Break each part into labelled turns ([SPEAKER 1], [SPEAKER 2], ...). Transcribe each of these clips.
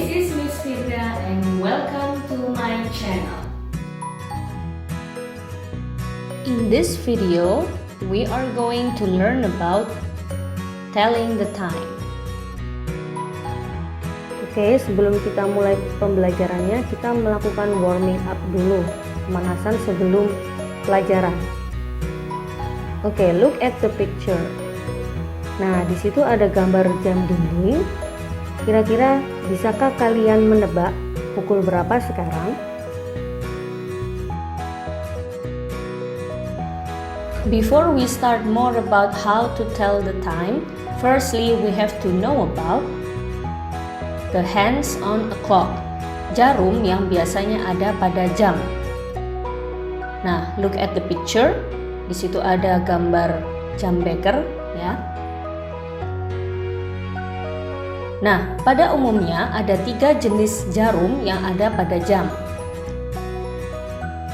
[SPEAKER 1] This is Miss Fidra and welcome to my channel. In this video, we are going to learn about telling the time.
[SPEAKER 2] Oke, sebelum kita mulai pembelajarannya, kita melakukan warming up dulu, pemanasan sebelum pelajaran. Oke, look at the picture. Nah, di situ ada gambar jam dinding. Kira-kira bisakah kalian menebak pukul berapa sekarang?
[SPEAKER 1] Before we start more about how to tell the time, firstly we have to know about the hands on a clock, jarum yang biasanya ada pada jam. Nah, look at the picture. Di situ ada gambar jam beker, ya. Nah, pada umumnya ada 3 jenis jarum yang ada pada jam.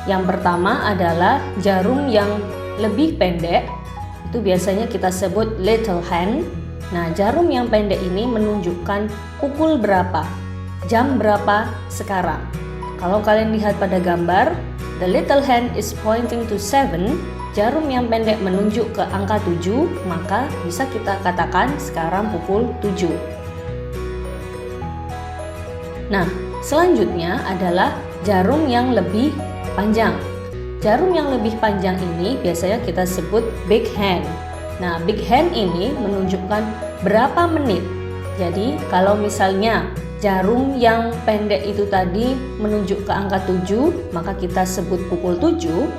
[SPEAKER 1] Yang pertama adalah jarum yang lebih pendek, itu biasanya kita sebut little hand. Nah, jarum yang pendek ini menunjukkan pukul berapa, jam berapa sekarang. Kalau kalian lihat pada gambar, the little hand is pointing to 7, jarum yang pendek menunjuk ke angka 7, maka bisa kita katakan sekarang pukul 7. Nah, selanjutnya adalah jarum yang lebih panjang. Jarum yang lebih panjang ini biasanya kita sebut big hand. Nah, big hand ini menunjukkan berapa menit. Jadi, kalau misalnya jarum yang pendek itu tadi menunjuk ke angka 7, maka kita sebut pukul 7.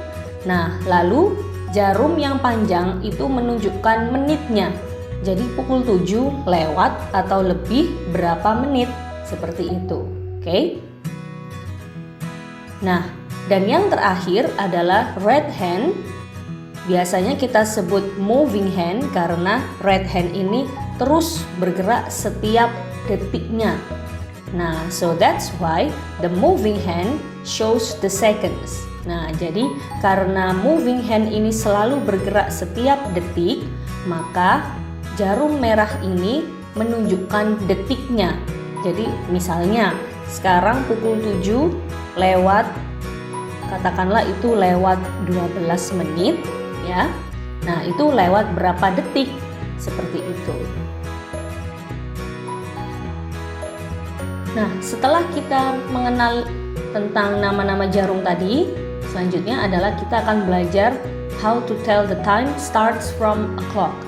[SPEAKER 1] Nah, lalu jarum yang panjang itu menunjukkan menitnya. Jadi, pukul 7 lewat atau lebih berapa menit. Seperti itu, oke? Nah, dan yang terakhir adalah red hand. Biasanya kita sebut moving hand karena red hand ini terus bergerak setiap detiknya. Nah, so that's why the moving hand shows the seconds. Nah, jadi karena moving hand ini selalu bergerak setiap detik, maka jarum merah ini menunjukkan detiknya. Jadi misalnya sekarang pukul 7 lewat, katakanlah itu lewat 12 menit ya. Nah, itu lewat berapa detik, seperti itu. Nah, setelah kita mengenal tentang nama-nama jarum tadi, selanjutnya adalah kita akan belajar how to tell the time starts from a clock.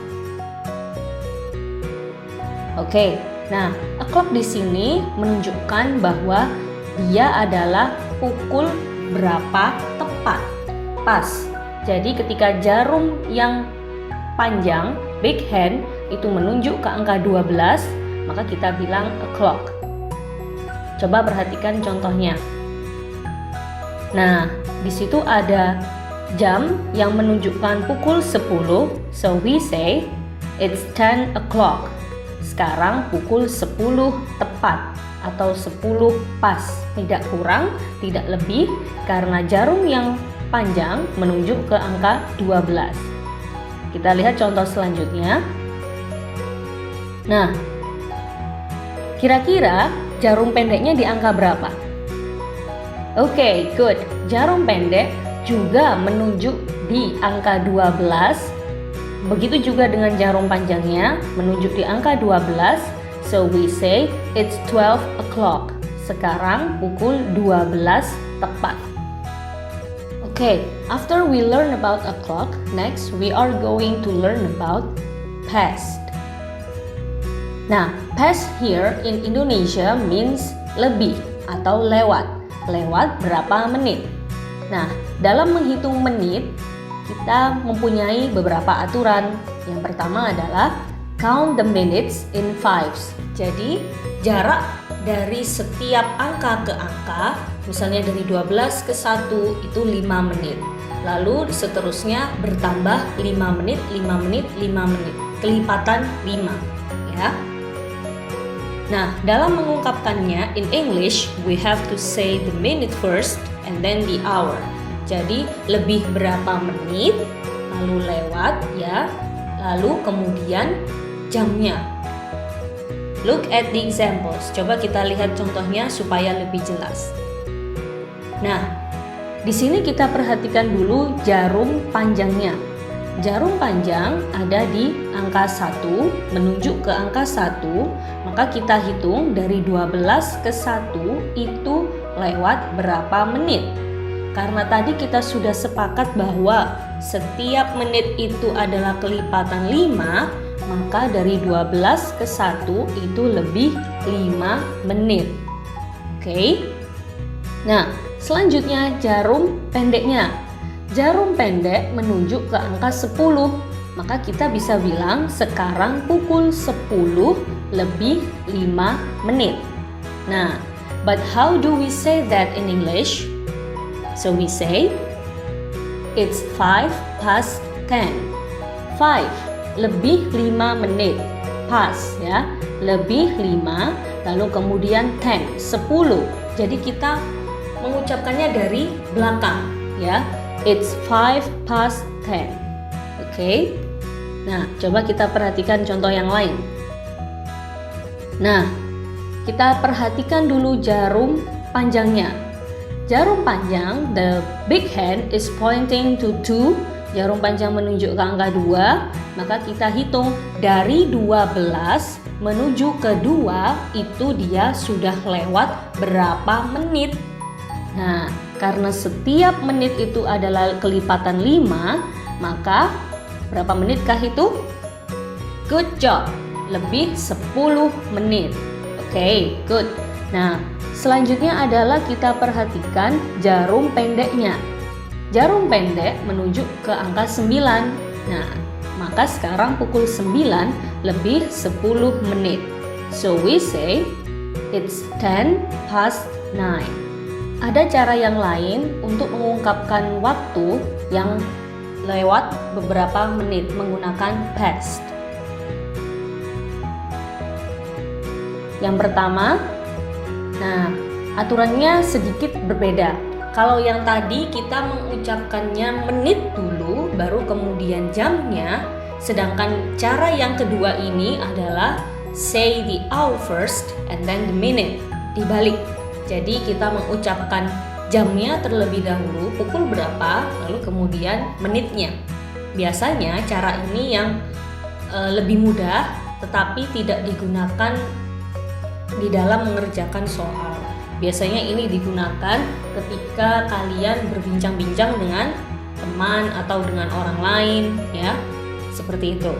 [SPEAKER 1] Oke. Nah, a clock di sini menunjukkan bahwa dia adalah pukul berapa tepat, pas. Jadi ketika jarum yang panjang, big hand, itu menunjuk ke angka 12, maka kita bilang a clock. Coba perhatikan contohnya. Nah, di situ ada jam yang menunjukkan pukul 10, so we say it's 10 o'clock. Sekarang pukul 10 tepat atau 10 pas, tidak kurang, tidak lebih, karena jarum yang panjang menunjuk ke angka 12. Kita lihat contoh selanjutnya. Nah, kira-kira jarum pendeknya di angka berapa? Oke, good. Jarum pendek juga menunjuk di angka 12. Begitu juga dengan jarum panjangnya menunjuk di angka 12. So we say it's 12 o'clock. Sekarang pukul 12 tepat. Okay, after we learn about a clock, next we are going to learn about past. Nah, past here in Indonesia means lebih atau lewat. Lewat berapa menit. Nah, dalam menghitung menit, kita mempunyai beberapa aturan. Yang pertama adalah count the minutes in fives. Jadi, jarak dari setiap angka ke angka, misalnya dari 12 ke 1 itu 5 menit. Lalu seterusnya bertambah 5 menit, 5 menit, 5 menit. Kelipatan 5, ya. Nah, dalam mengungkapkannya in English, we have to say the minute first and then the hour. Jadi lebih berapa menit, lalu lewat ya, lalu kemudian jamnya. Look at the examples. Coba kita lihat contohnya supaya lebih jelas. Nah, di sini kita perhatikan dulu jarum panjangnya. Jarum panjang ada di angka 1, menunjuk ke angka 1, maka kita hitung dari 12 ke 1 itu lewat berapa menit. Karena tadi kita sudah sepakat bahwa setiap menit itu adalah kelipatan 5, maka dari 12 ke 1 itu lebih 5 menit. Oke. Nah, selanjutnya jarum pendeknya. Jarum pendek menunjuk ke angka 10, maka kita bisa bilang sekarang pukul 10 lebih 5 menit. Nah, but how do we say that in English? So we say, it's 5 past 10. 5 lebih 5 menit. Past ya, lebih 5, lalu kemudian 10, 10. Jadi kita mengucapkannya dari belakang ya. It's 5 past 10. Oke. Nah, coba kita perhatikan contoh yang lain. Nah, kita perhatikan dulu jarum panjangnya. Jarum panjang, the big hand is pointing to 2. Jarum panjang menunjuk ke angka 2, maka kita hitung dari 12 menuju ke 2 itu dia sudah lewat berapa menit. Nah, karena setiap menit itu adalah kelipatan 5, maka berapa menitkah itu? Good job, lebih 10 menit. Oke, good. Nah, selanjutnya adalah kita perhatikan jarum pendeknya. Jarum pendek menunjuk ke angka 9. Nah, maka sekarang pukul 9 lebih 10 menit. So we say it's 10 past 9. Ada cara yang lain untuk mengungkapkan waktu yang lewat beberapa menit menggunakan past. Yang pertama, nah, aturannya sedikit berbeda. Kalau yang tadi kita mengucapkannya menit dulu, baru kemudian jamnya. Sedangkan cara yang kedua ini adalah say the hour first and then the minute. Dibalik. Jadi kita mengucapkan jamnya terlebih dahulu, pukul berapa, lalu kemudian menitnya. Biasanya cara ini yang lebih mudah, tetapi tidak digunakan di dalam mengerjakan soal. Biasanya ini digunakan ketika kalian berbincang-bincang dengan teman atau dengan orang lain, ya, seperti itu.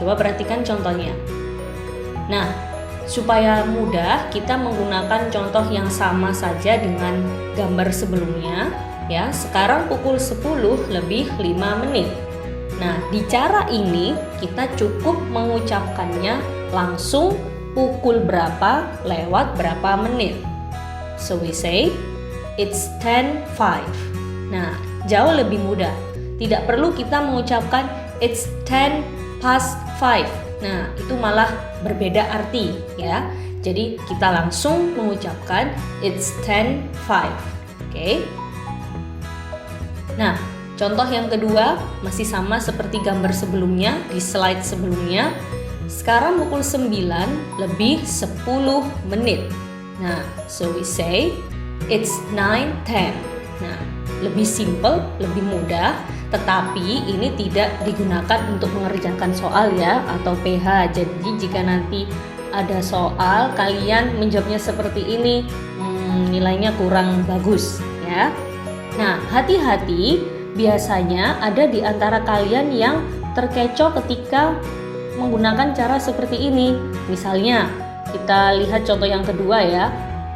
[SPEAKER 1] Coba perhatikan contohnya. Nah, supaya mudah kita menggunakan contoh yang sama saja dengan gambar sebelumnya, ya. Sekarang pukul 10 lebih 5 menit. Nah, di cara ini kita cukup mengucapkannya langsung pukul berapa lewat berapa menit. So we say it's 10:05. Nah, jauh lebih mudah. Tidak perlu kita mengucapkan it's 10 past 5. Nah, itu malah berbeda arti ya. Jadi kita langsung mengucapkan it's 10:05. Oke. Nah, contoh yang kedua masih sama seperti gambar sebelumnya di slide sebelumnya. Sekarang pukul 9 lebih 10 menit. Nah, so we say it's 9:10. Nah, lebih simple, lebih mudah, tetapi ini tidak digunakan untuk mengerjakan soal ya, atau PH. Jadi jika nanti ada soal kalian menjawabnya seperti ini, nilainya kurang bagus ya. Nah, hati-hati, biasanya ada di antara kalian yang terkecoh ketika menggunakan cara seperti ini. Misalnya kita lihat contoh yang kedua ya.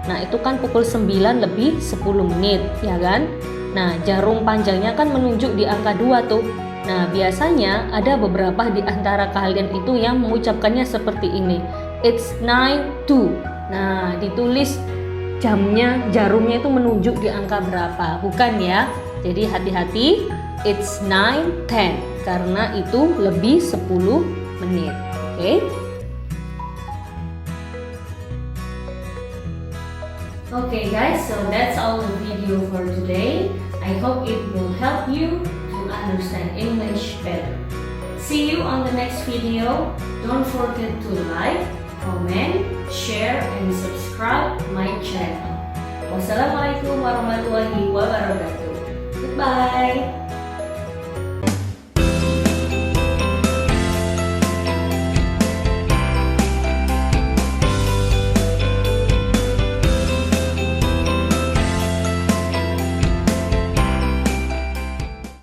[SPEAKER 1] Nah, itu kan pukul 9 lebih 10 menit ya kan. Nah, jarum panjangnya kan menunjuk di angka 2 tuh. Nah, biasanya ada beberapa di antara kalian itu yang mengucapkannya seperti ini. It's 9:02. Nah, ditulis jamnya, jarumnya itu menunjuk di angka berapa, bukan ya. Jadi hati-hati, it's 9:10 karena itu lebih 10 menit. Oke. Okay guys, so that's all the video for today. I hope it will help you to understand English better. See you on the next video. Don't forget to like, comment, share, and subscribe my channel. Wassalamualaikum warahmatullahi wabarakatuh. Goodbye.